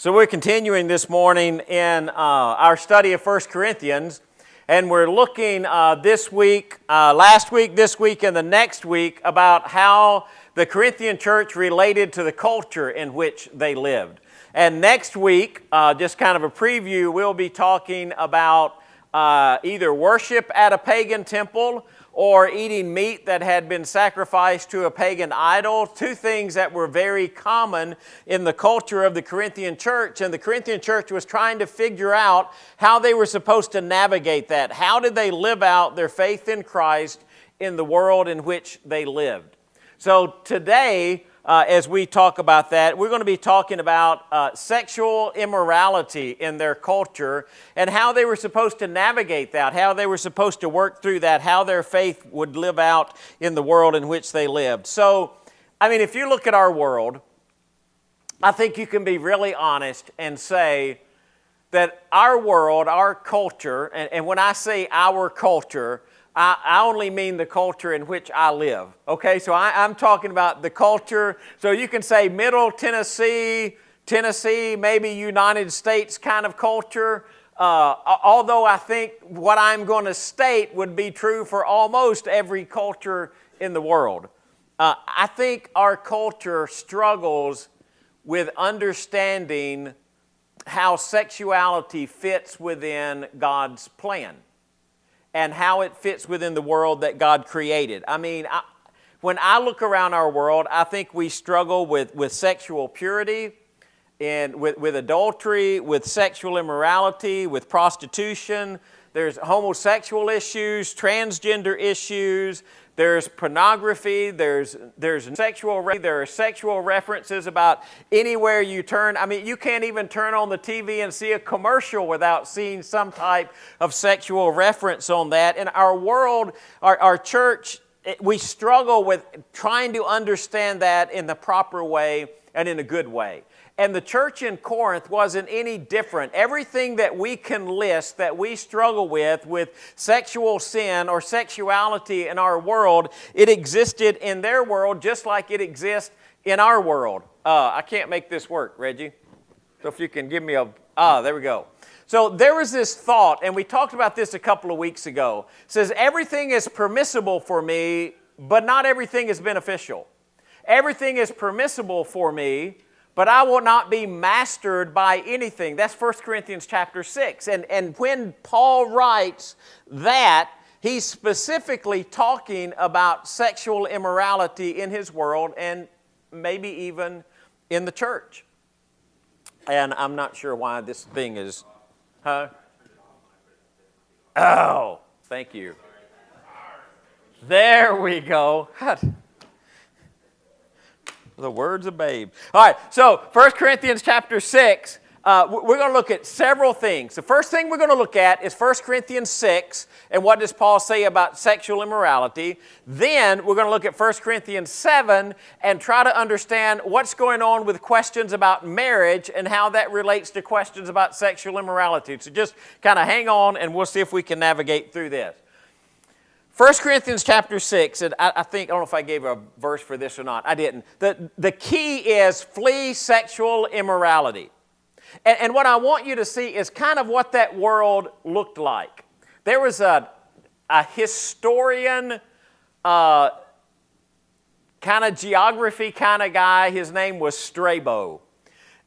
So we're continuing this morning in our study of 1 Corinthians, and we're looking this week, last week, this week, and the next week about how the Corinthian church related to the culture in which they lived. And next week, just kind of a preview, we'll be talking about either worship at a pagan temple or eating meat that had been sacrificed to a pagan idol, two things that were very common in the culture of the Corinthian church. And the Corinthian church was trying to figure out how they were supposed to navigate that. How did they live out their faith in Christ in the world in which they lived? So today, as we talk about that, we're going to be talking about sexual immorality in their culture and how they were supposed to navigate that, how they were supposed to work through that, how their faith would live out in the world in which they lived. So, I mean, if you look at our world, I think you can be really honest and say that our world, our culture, and when I say our culture, I only mean the culture in which I live, okay? So I'm talking about the culture. So you can say Middle Tennessee, maybe United States kind of culture. Although I think what I'm going to state would be true for almost every culture in the world. I think our culture struggles with understanding how sexuality fits within God's plan and how it fits within the world that God created. I mean, when I look around our world, I think we struggle with sexual purity, and with adultery, with sexual immorality, with prostitution. There's homosexual issues, transgender issues, there's pornography, there's sexual, there are sexual references about anywhere you turn. I mean, you can't even turn on the TV and see a commercial without seeing some type of sexual reference on that. In our world, our church, we struggle with trying to understand that in the proper way and in a good way. And the church in Corinth wasn't any different. Everything that we can list that we struggle with sexual sin or sexuality in our world, it existed in their world just like it exists in our world. I can't make this work, Reggie. So if you can give me there we go. So there was this thought, and we talked about this a couple of weeks ago. It says, everything is permissible for me, but not everything is beneficial. Everything is permissible for me, but I will not be mastered by anything. That's 1 Corinthians chapter 6. And when Paul writes that, he's specifically talking about sexual immorality in his world and maybe even in the church. And I'm not sure why this thing is... Huh? Oh, thank you. There we go. The words of babe. All right, so 1 Corinthians chapter 6, we're going to look at several things. The first thing we're going to look at is 1 Corinthians 6, and what does Paul say about sexual immorality. Then we're going to look at 1 Corinthians 7 and try to understand what's going on with questions about marriage and how that relates to questions about sexual immorality. So just kind of hang on, and we'll see if we can navigate through this. 1 Corinthians chapter 6, and I don't know if I gave a verse for this or not. I didn't. The key is flee sexual immorality. And what I want you to see is kind of what that world looked like. There was a historian, kind of geography kind of guy. His name was Strabo.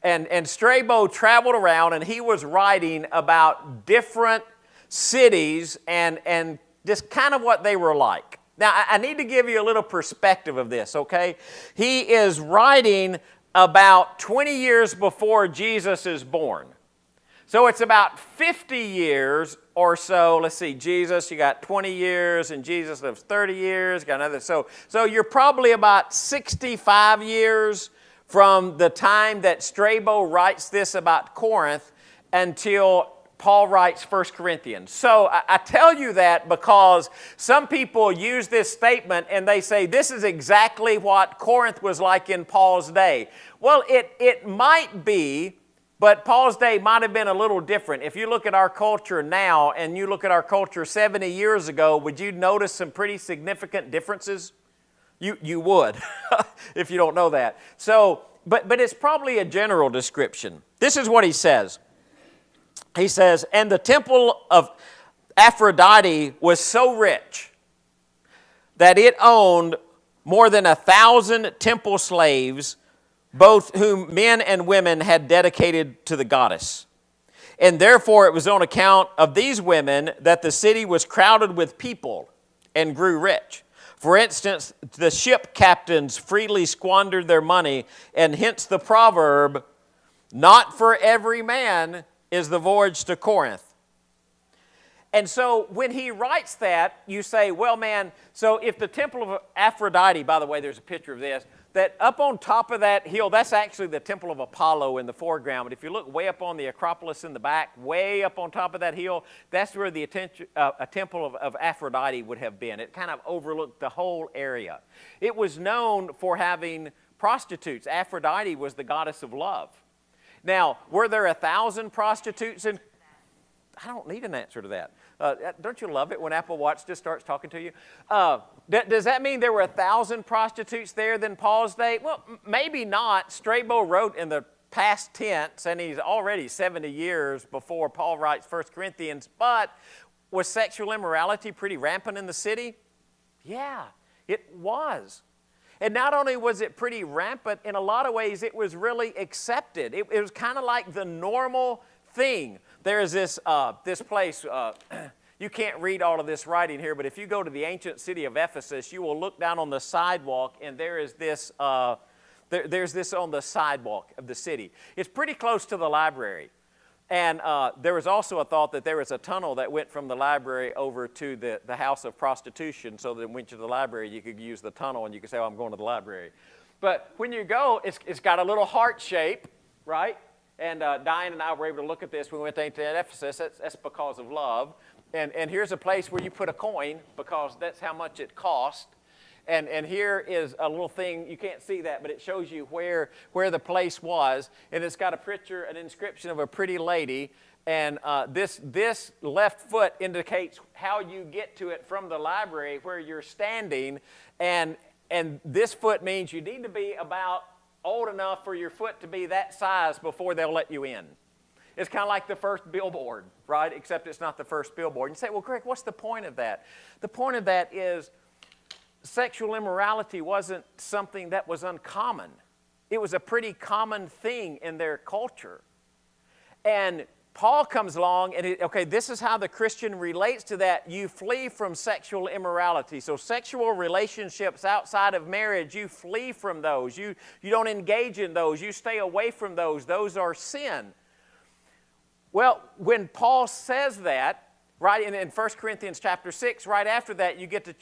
And Strabo traveled around, and he was writing about different cities and just kind of what they were like. Now, I need to give you a little perspective of this, okay? He is writing about 20 years before Jesus is born. So it's about 50 years or so. Let's see, Jesus, you got 20 years, and Jesus lives 30 years. Got another. So you're probably about 65 years from the time that Strabo writes this about Corinth until Paul writes 1 Corinthians. So I tell you that because some people use this statement and they say this is exactly what Corinth was like in Paul's day. Well, it might be, but Paul's day might have been a little different. If you look at our culture now and you look at our culture 70 years ago, would you notice some pretty significant differences? You would, if you don't know that. So but it's probably a general description. This is what he says. He says, and the temple of Aphrodite was so rich that it owned more than 1,000 temple slaves, both whom men and women had dedicated to the goddess. And therefore it was on account of these women that the city was crowded with people and grew rich. For instance, the ship captains freely squandered their money, and hence the proverb, not for every man is the voyage to Corinth. And so when he writes that, you say, well, man, so if the temple of Aphrodite, by the way, there's a picture of this, that up on top of that hill, that's actually the temple of Apollo in the foreground. But if you look way up on the Acropolis in the back, way up on top of that hill, that's where the a temple of Aphrodite would have been. It kind of overlooked the whole area. It was known for having prostitutes. Aphrodite was the goddess of love. Now, were there 1,000 prostitutes in? I don't need an answer to that. Don't you love it when Apple Watch just starts talking to you? Does that mean there were 1,000 prostitutes there then Paul's day? Well, maybe not. Strabo wrote in the past tense, and he's already 70 years before Paul writes 1 Corinthians. But was sexual immorality pretty rampant in the city? Yeah, it was. And not only was it pretty rampant, in a lot of ways it was really accepted. It was kind of like the normal thing. There is this place, you can't read all of this writing here, but if you go to the ancient city of Ephesus, you will look down on the sidewalk, and there is this, there's this on the sidewalk of the city. It's pretty close to the library. And there was also a thought that there was a tunnel that went from the library over to the house of prostitution, so that when you went to the library, you could use the tunnel, and you could say, oh, I'm going to the library. But when you go, it's got a little heart shape, right? And Diane and I were able to look at this when we went to ancient Ephesus. That's because of love. And here's a place where you put a coin, because that's how much it cost. And here is a little thing, you can't see that, but it shows you where the place was. And it's got a picture, an inscription of a pretty lady. And this left foot indicates how you get to it from the library where you're standing. And this foot means you need to be about old enough for your foot to be that size before they'll let you in. It's kind of like the first billboard, right? Except it's not the first billboard. And you say, well, Greg, what's the point of that? The point of that is sexual immorality wasn't something that was uncommon. It was a pretty common thing in their culture. And Paul comes along and, okay, this is how the Christian relates to that. You flee from sexual immorality. So sexual relationships outside of marriage, you flee from those. You don't engage in those. You stay away from those. Those are sin. Well, when Paul says that, right, in 1 Corinthians chapter 6, right after that, you get to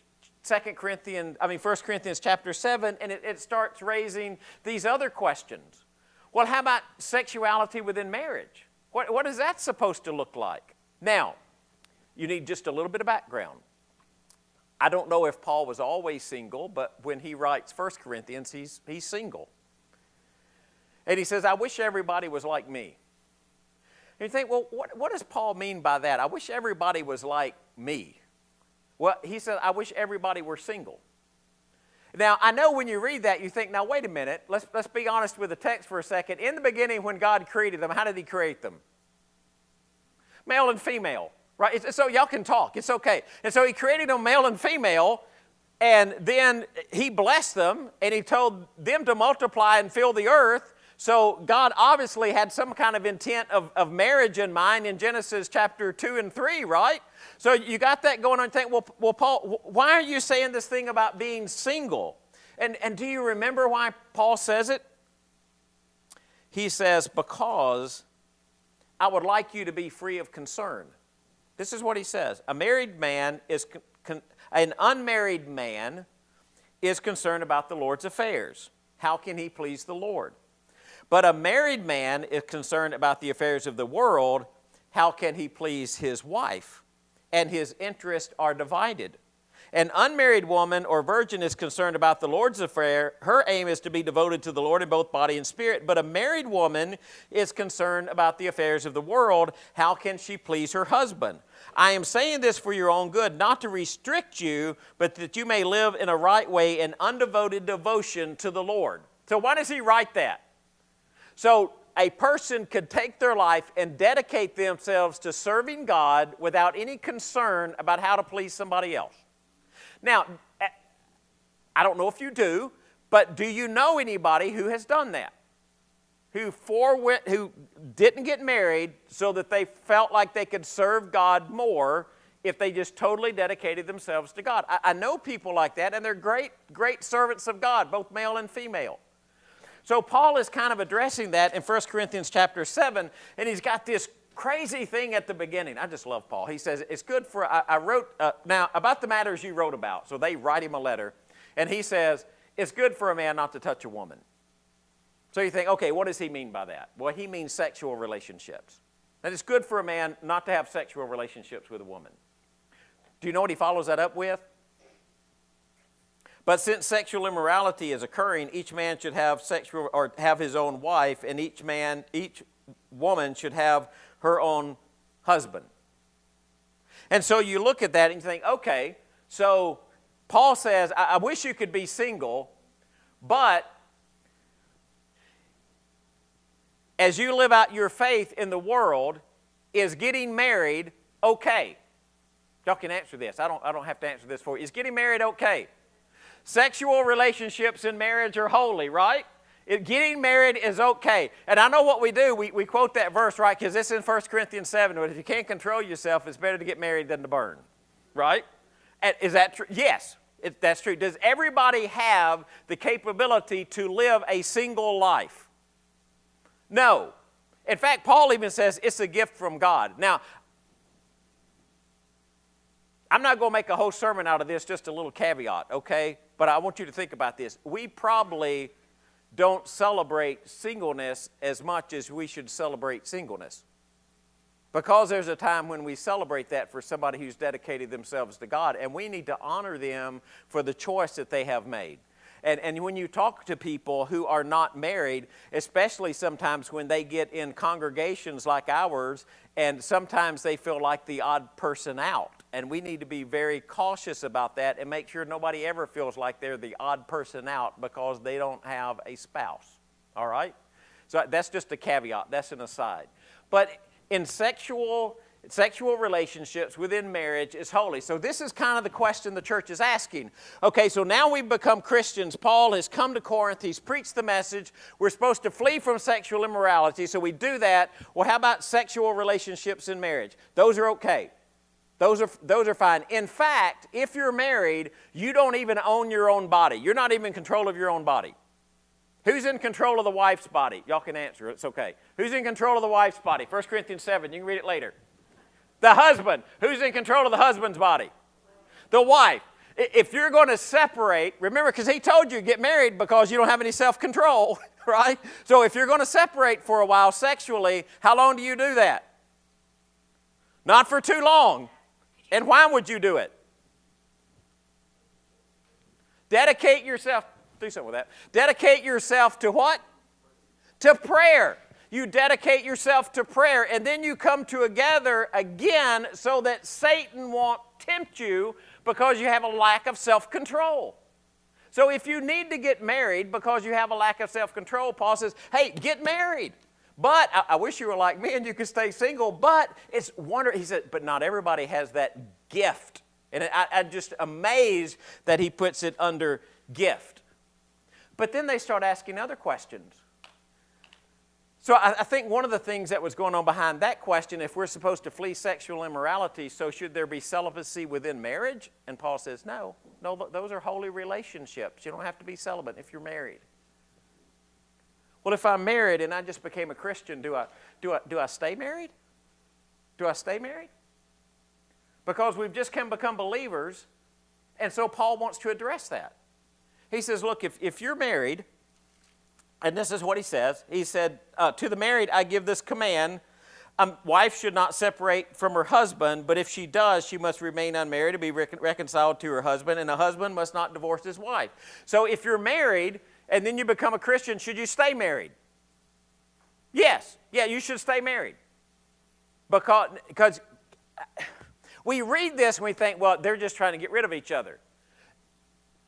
1 Corinthians chapter 7, and it starts raising these other questions. Well, how about sexuality within marriage? What is that supposed to look like? Now, you need just a little bit of background. I don't know if Paul was always single, but when he writes 1 Corinthians, he's single. And he says, I wish everybody was like me. And you think, well, what does Paul mean by that? I wish everybody was like me. Well, he said, I wish everybody were single. Now, I know when you read that, you think, now, wait a minute. Let's be honest with the text for a second. In the beginning, when God created them, how did he create them? Male and female, right? So y'all can talk. It's okay. And so he created them male and female, and then he blessed them, and he told them to multiply and fill the earth. So God obviously had some kind of intent of marriage in mind in Genesis chapter 2 and 3, right? So you got that going on and think, well, Paul, why are you saying this thing about being single? And do you remember why Paul says it? He says, because I would like you to be free of concern. This is what he says. An unmarried man is concerned about the Lord's affairs. How can he please the Lord? But a married man is concerned about the affairs of the world. How can he please his wife? And his interests are divided. An unmarried woman or virgin is concerned about the Lord's affair. Her aim is to be devoted to the Lord in both body and spirit. But a married woman is concerned about the affairs of the world. How can she please her husband? I am saying this for your own good, not to restrict you, but that you may live in a right way in undevoted devotion to the Lord. So why does he write that? So a person could take their life and dedicate themselves to serving God without any concern about how to please somebody else. Now, I don't know if you do, but do you know anybody who has done that? Who didn't get married so that they felt like they could serve God more if they just totally dedicated themselves to God. I know people like that, and they're great, great servants of God, both male and female. So Paul is kind of addressing that in 1 Corinthians chapter 7, and he's got this crazy thing at the beginning. I just love Paul. He says, it's good for, I wrote, now about the matters you wrote about. So they write him a letter, and he says, it's good for a man not to touch a woman. So you think, okay, what does he mean by that? Well, he means sexual relationships. And it's good for a man not to have sexual relationships with a woman. Do you know what he follows that up with? But since sexual immorality is occurring, each man should have have his own wife, and each woman should have her own husband. And so you look at that and you think, okay, so Paul says, I wish you could be single, but as you live out your faith in the world, is getting married okay? Y'all can answer this. I don't have to answer this for you. Is getting married okay? Sexual relationships in marriage are holy, right? Getting married is okay. And I know what we do. We quote that verse, right? Because it's in 1 Corinthians 7. But if you can't control yourself, it's better to get married than to burn, right? Is that true? Yes, that's true. Does everybody have the capability to live a single life? No. In fact, Paul even says it's a gift from God. Now, I'm not going to make a whole sermon out of this, just a little caveat, okay? But I want you to think about this. We probably don't celebrate singleness as much as we should celebrate singleness. Because there's a time when we celebrate that for somebody who's dedicated themselves to God, and we need to honor them for the choice that they have made. And when you talk to people who are not married, especially sometimes when they get in congregations like ours, and sometimes they feel like the odd person out. And we need to be very cautious about that and make sure nobody ever feels like they're the odd person out because they don't have a spouse. All right? So that's just a caveat. That's an aside. But in sexual relationships within marriage is holy. So this is kind of the question the church is asking. Okay, so now we've become Christians. Paul has come to Corinth. He's preached the message. We're supposed to flee from sexual immorality. So we do that. Well, how about sexual relationships in marriage? Those are okay. Those are fine. In fact, if you're married, you don't even own your own body. You're not even in control of your own body. Who's in control of the wife's body? Y'all can answer. It's okay. Who's in control of the wife's body? 1 Corinthians 7. You can read it later. The husband. Who's in control of the husband's body? The wife. If you're going to separate, remember, because he told you get married because you don't have any self-control, right? So if you're going to separate for a while sexually, how long do you do that? Not for too long. And why would you do it? Dedicate yourself, do something with that. Dedicate yourself to what? To prayer. You dedicate yourself to prayer, and then you come together again so that Satan won't tempt you because you have a lack of self-control. So if you need to get married because you have a lack of self-control, Paul says, hey, get married. But I wish you were like me and you could stay single, but it's wonderful. He said, but not everybody has that gift. And I'm just amazed that he puts it under gift. But then they start asking other questions. So I think one of the things that was going on behind that question, if we're supposed to flee sexual immorality, so should there be celibacy within marriage? And Paul says, no, those are holy relationships. You don't have to be celibate if you're married. Well, if I'm married and I just became a Christian, do I stay married? Do I stay married? Because we've just become believers, and so Paul wants to address that. He says, look, if you're married, and this is what he says. He said, to the married I give this command, a wife should not separate from her husband, but if she does, she must remain unmarried to be reconciled to her husband, and a husband must not divorce his wife. So if you're married, and then you become a Christian, should you stay married? Yes. Yeah, you should stay married. Because we read this and we think, well, they're just trying to get rid of each other.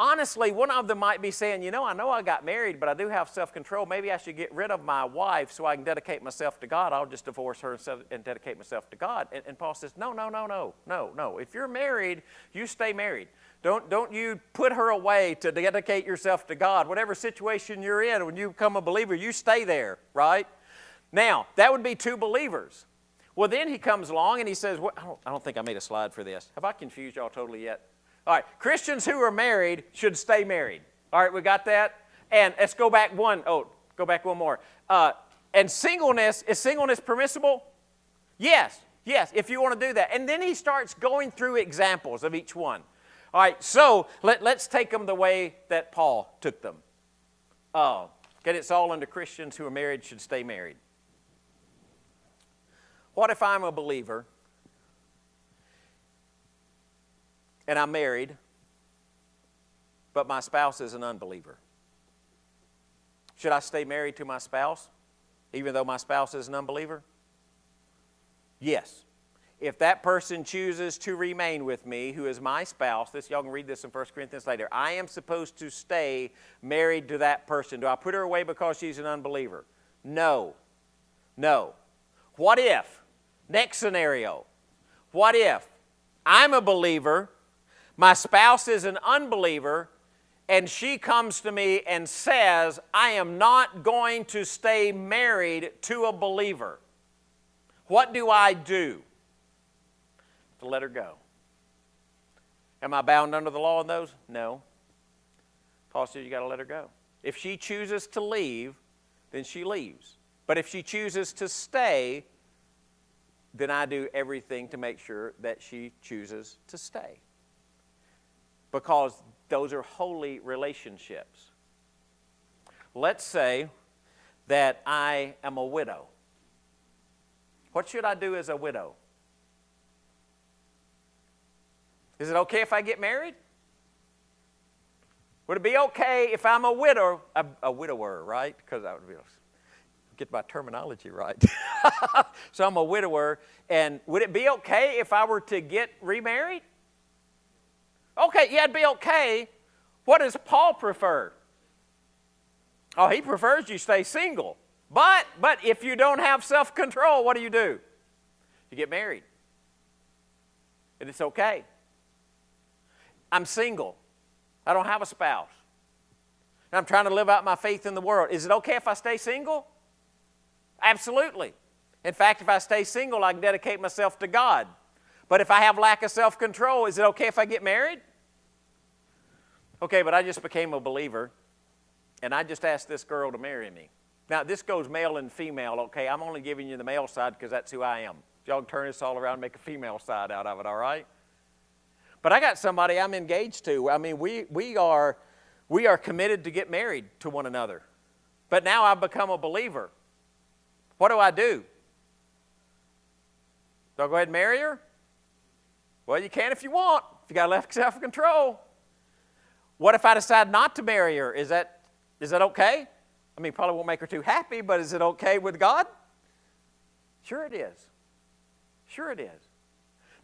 honestly, one of them might be saying, you know I got married, but I do have self-control. Maybe I should get rid of my wife so I can dedicate myself to God. I'll just divorce her and dedicate myself to God. And Paul says, no. If you're married, you stay married. Don't you put her away to dedicate yourself to God. Whatever situation you're in, when you become a believer, you stay there, right? Now, that would be two believers. Well, then he comes along and he says, well, I don't think I made a slide for this. Have I confused y'all totally yet? All right, Christians who are married should stay married. All right, we got that? And let's go back one more. And is singleness permissible? Yes, if you want to do that. And then he starts going through examples of each one. All right, so let's take them the way that Paul took them. It's all under Christians who are married should stay married. What if I'm a believer and I'm married, but my spouse is an unbeliever? Should I stay married to my spouse, even though my spouse is an unbeliever? Yes. If that person chooses to remain with me, who is my spouse, y'all can read this in 1 Corinthians later, I am supposed to stay married to that person. Do I put her away because she's an unbeliever? No. What if, next scenario, what if I'm a believer, my spouse is an unbeliever, and she comes to me and says, I am not going to stay married to a believer? What do I do? To let her go. Am I bound under the law in those? No. Paul says you got to let her go. If she chooses to leave, then she leaves. But if she chooses to stay, then I do everything to make sure that she chooses to stay. Because those are holy relationships. Let's say that I am a widow. What should I do as a widow? Is it okay if I get married? Would it be okay if I'm a widower, right? Because I would get my terminology right. So I'm a widower, and would it be okay if I were to get remarried? Okay, yeah, it'd be okay. What does Paul prefer? Oh, he prefers you stay single. But if you don't have self-control, what do? You get married. And it's okay. I'm single. I don't have a spouse. And I'm trying to live out my faith in the world. Is it okay if I stay single? Absolutely. In fact, if I stay single, I can dedicate myself to God. But if I have lack of self-control, is it okay if I get married? Okay, but I just became a believer, and I just asked this girl to marry me. Now, this goes male and female, okay? I'm only giving you the male side because that's who I am. Y'all can turn this all around and make a female side out of it, all right? But I got somebody I'm engaged to. I mean, we are committed to get married to one another. But now I've become a believer. What do I do? Do I go ahead and marry her? Well, you can if you want, if you got left self-control. What if I decide not to marry her? Is that okay? I mean, probably won't make her too happy, but is it okay with God? Sure it is. Sure it is.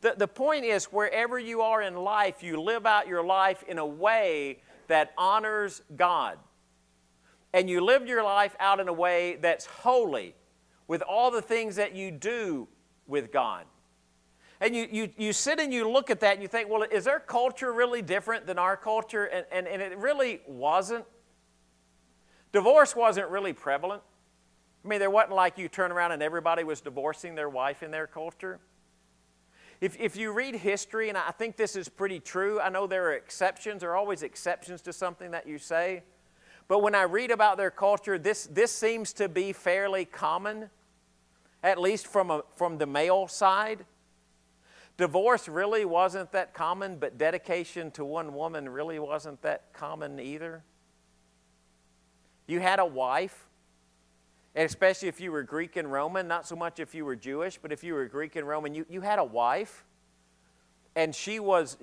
The point is, wherever you are in life, you live out your life in a way that honors God. And you live your life out in a way that's holy, with all the things that you do with God. And you sit and you look at that and you think, well, is their culture really different than our culture? And it really wasn't. Divorce wasn't really prevalent. I mean, there wasn't like you turn around and everybody was divorcing their wife in their culture. If you read history, and I think this is pretty true, I know there are exceptions. There are always exceptions to something that you say. But when I read about their culture, this seems to be fairly common, at least from the male side. Divorce really wasn't that common, but dedication to one woman really wasn't that common either. You had a wife, and especially if you were Greek and Roman, not so much if you were Jewish, but if you were Greek and Roman, you had a wife, and she was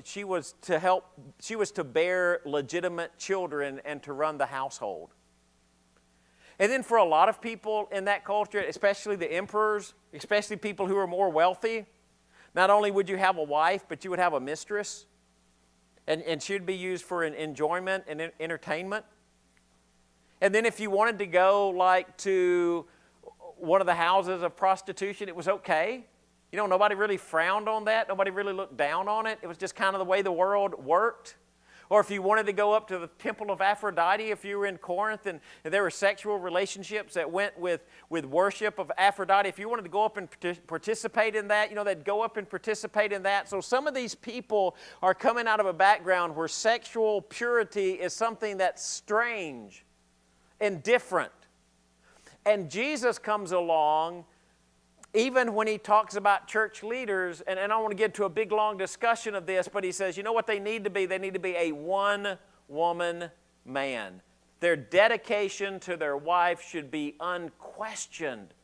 to bear legitimate children and to run the household. And then for a lot of people in that culture, especially the emperors, especially people who were more wealthy, not only would you have a wife, but you would have a mistress. and should be used for an enjoyment and entertainment. And then if you wanted to go like to one of the houses of prostitution, it was okay. You know, nobody really frowned on that. Nobody really looked down on it. It was just kind of the way the world worked. Or if you wanted to go up to the temple of Aphrodite, if you were in Corinth and there were sexual relationships that went with worship of Aphrodite, if you wanted to go up and participate in that, you know, they'd go up and participate in that. So some of these people are coming out of a background where sexual purity is something that's strange and different. And Jesus comes along, even when he talks about church leaders, and I don't want to get into a big, long discussion of this, but he says, you know what they need to be? They need to be a one-woman man. Their dedication to their wife should be unquestioned,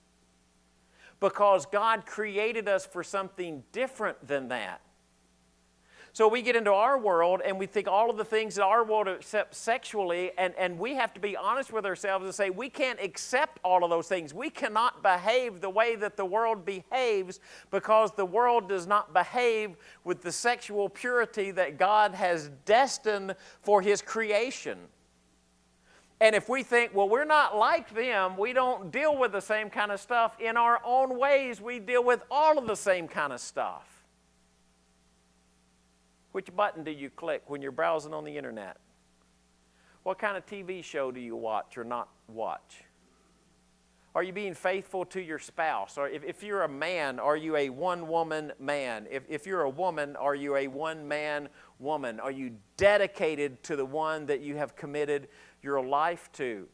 because God created us for something different than that. So we get into our world and we think all of the things that our world accepts sexually, and we have to be honest with ourselves and say we can't accept all of those things. We cannot behave the way that the world behaves, because the world does not behave with the sexual purity that God has destined for His creation. And if we think, well, we're not like them, we don't deal with the same kind of stuff, in our own ways we deal with all of the same kind of stuff. Which button do you click when you're browsing on the internet? What kind of TV show do you watch or not watch? Are you being faithful to your spouse? Or if you're a man, are you a one-woman man? If you're a woman, are you a one-man woman? Are you dedicated to the one that you have committed your life to?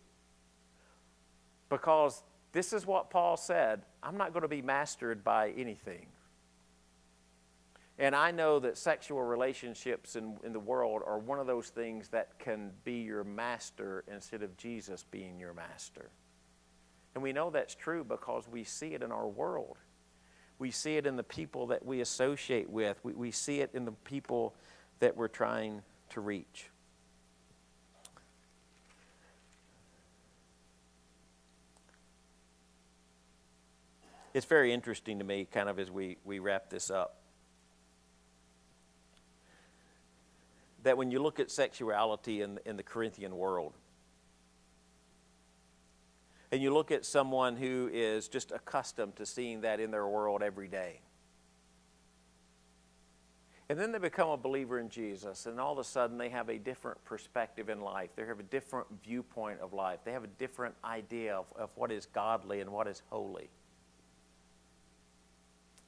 Because this is what Paul said, I'm not going to be mastered by anything. And I know that sexual relationships in the world are one of those things that can be your master instead of Jesus being your master. And we know that's true because we see it in our world. We see it in the people that we associate with. We see it in the people that we're trying to reach. It's very interesting to me, kind of as we wrap this up, that when you look at sexuality in the Corinthian world, and you look at someone who is just accustomed to seeing that in their world every day, and then they become a believer in Jesus, and all of a sudden they have a different perspective in life. They have a different viewpoint of life. They have a different idea of what is godly and what is holy.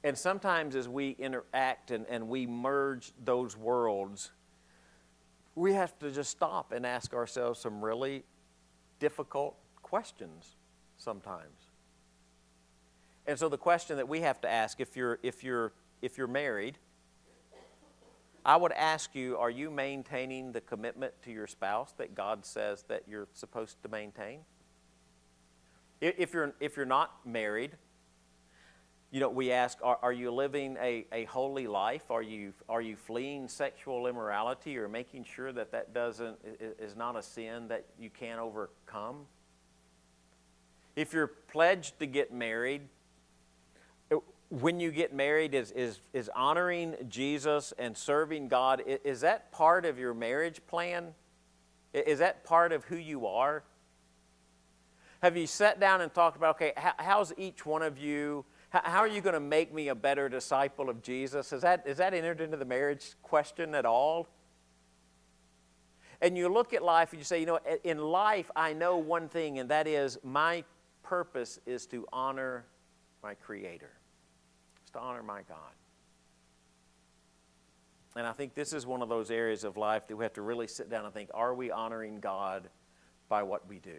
And sometimes as we interact and we merge those worlds, we have to just stop and ask ourselves some really difficult questions sometimes. And so the question that we have to ask, if you're married, I would ask you, are you maintaining the commitment to your spouse that God says that you're supposed to maintain? If you're not married, you know, we ask, are you living a holy life? Are you fleeing sexual immorality, or making sure that is not a sin that you can't overcome? If you're pledged to get married, when you get married, is honoring Jesus and serving God, is that part of your marriage plan? Is that part of who you are? Have you sat down and talked about, okay, how's each one of you, how are you going to make me a better disciple of Jesus? Is that entered into the marriage question at all? And you look at life and you say, you know, in life I know one thing, and that is my purpose is to honor my Creator. It's to honor my God. And I think this is one of those areas of life that we have to really sit down and think, are we honoring God by what we do?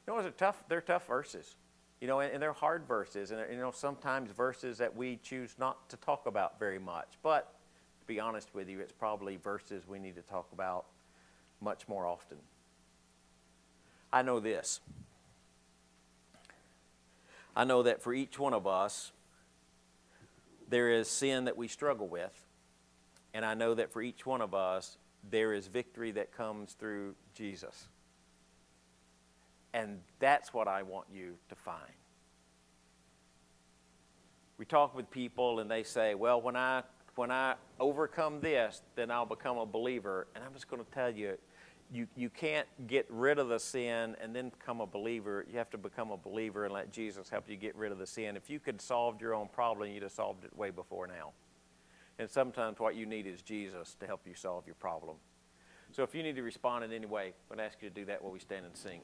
You know, they're tough verses. You know, and they're hard verses, and you know, sometimes verses that we choose not to talk about very much. But to be honest with you, it's probably verses we need to talk about much more often. I know this. I know that for each one of us, there is sin that we struggle with, and I know that for each one of us, there is victory that comes through Jesus. And that's what I want you to find. We talk with people and they say, well, when I when I overcome this, then I'll become a believer. And I'm just going to tell you, you can't get rid of the sin and then become a believer. You have to become a believer and let Jesus help you get rid of the sin. If you could solve your own problem, you'd have solved it way before now. And sometimes what you need is Jesus to help you solve your problem. So if you need to respond in any way, I'm going to ask you to do that while we stand and sing.